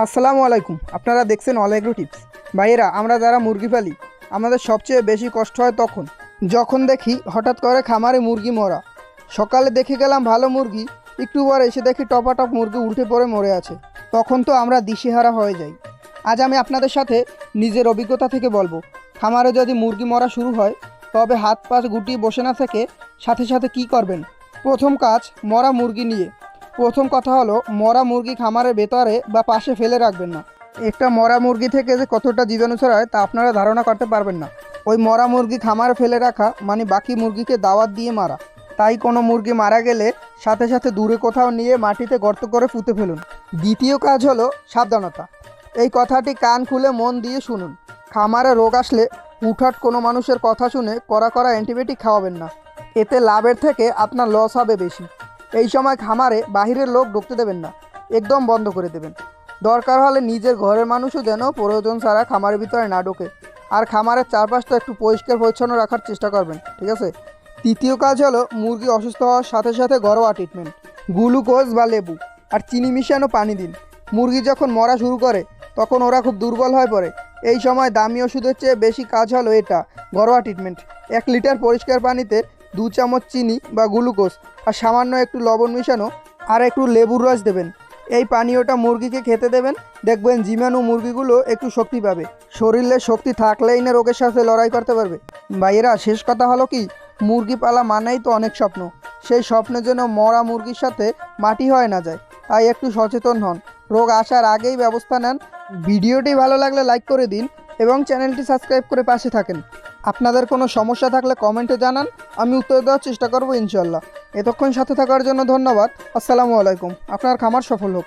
আসসালামু আলাইকুম। আপনারা দেখছেন অল এগ্রো টিপস। ভাইয়েরা, আমরা যারা মুরগি পালি আমাদের সবচেয়ে বেশি কষ্ট হয় তখন যখন দেখি হঠাৎ করে খামারে মুরগি মরা। সকালে দেখে গেলাম ভালো মুরগি, একটু পরে এসে দেখি টপাটপ মুরগি উল্টে পড়ে মরে আছে। তখন তো আমরা দিশেহারা হয়ে যাই। আজ আমি আপনাদের সাথে নিজের অভিজ্ঞতা থেকে বলবো, খামারে যদি মুরগি মরা শুরু হয় তবে হাত পা গুটিয়ে বসে না থেকে সাথে সাথে কি করবেন। প্রথম কাজ, মরা মুরগি নিয়ে। প্রথম কথা হলো, মরা মুরগি খামারের ভেতরে বা পাশে ফেলে রাখবেন না। একটা মরা মুরগি থেকে যে কতটা জীবাণু ছড়ায় তা আপনারা ধারণা করতে পারবেন না। ওই মরা মুরগি খামারে ফেলে রাখা মানে বাকি মুরগিকে দাওয়াত দিয়ে মারা। তাই কোনো মুরগি মারা গেলে সাথে সাথে দূরে কোথাও নিয়ে মাটিতে গর্ত করে পুঁতে ফেলুন। দ্বিতীয় কাজ হলো সাবধানতা। এই কথাটি কান খুলে মন দিয়ে শুনুন। খামারে রোগ আসলে হুটহাট কোনো মানুষের কথা শুনে কড়া অ্যান্টিবায়োটিক খাওয়াবেন না। এতে লাভের থেকে আপনার লস হবে বেশি। এই সময় খামারে বাহিরের লোক ঢুকতে দেবেন না, একদম বন্ধ করে দেবেন। দরকার হলে নিজের ঘরের মানুষও যেন প্রয়োজন ছাড়া খামারের ভিতরে না ঢোকে। আর খামারের চারপাশটা একটু পরিষ্কার পরিচ্ছন্ন রাখার চেষ্টা করবেন, ঠিক আছে? তৃতীয় কাজ হলো, মুরগি অসুস্থ হওয়ার সাথে সাথে ঘরোয়া ট্রিটমেন্ট। গ্লুকোজ বা লেবু আর চিনি মিশানো পানি দিন। মুরগি যখন মরা শুরু করে তখন ওরা খুব দুর্বল হয়ে পড়ে। এই সময় দামি ওষুধের চেয়ে বেশি কাজ হলো এটা, ঘরোয়া ট্রিটমেন্ট। 1 লিটার পরিষ্কার পানিতে 2 চামচ চিনি বা গ্লুকোজ আর সামান্য একটু লবণ মিশানো আর একটু লেবুর রস দেবেন। এই পানীয়টা মুরগিকে খেতে দেবেন। দেখবেন জীবাণু মুরগিগুলো একটু শক্তি পাবে। শরীরে শক্তি থাকলেই না রোগের সাথে লড়াই করতে পারবে। ভাইয়েরা, শেষ কথা হলো কি, মুরগি পালা মানেই তো অনেক স্বপ্ন। সেই স্বপ্নের জন্য মরা মুরগির সাথে মাটি হয় না যায়। তাই একটু সচেতন হন, রোগ আসার আগেই ব্যবস্থা নেন। ভিডিওটি ভালো লাগলে লাইক করে দিন এবং চ্যানেলটি সাবস্ক্রাইব করে পাশে থাকেন। আপনাদের কোনো সমস্যা থাকলে কমেন্টে জানান, আমি উত্তর দেওয়ার চেষ্টা করব ইনশাল্লাহ। এতক্ষণ সাথে থাকার জন্য ধন্যবাদ। আসসালামু আলাইকুম। আপনার খামার সফল হোক।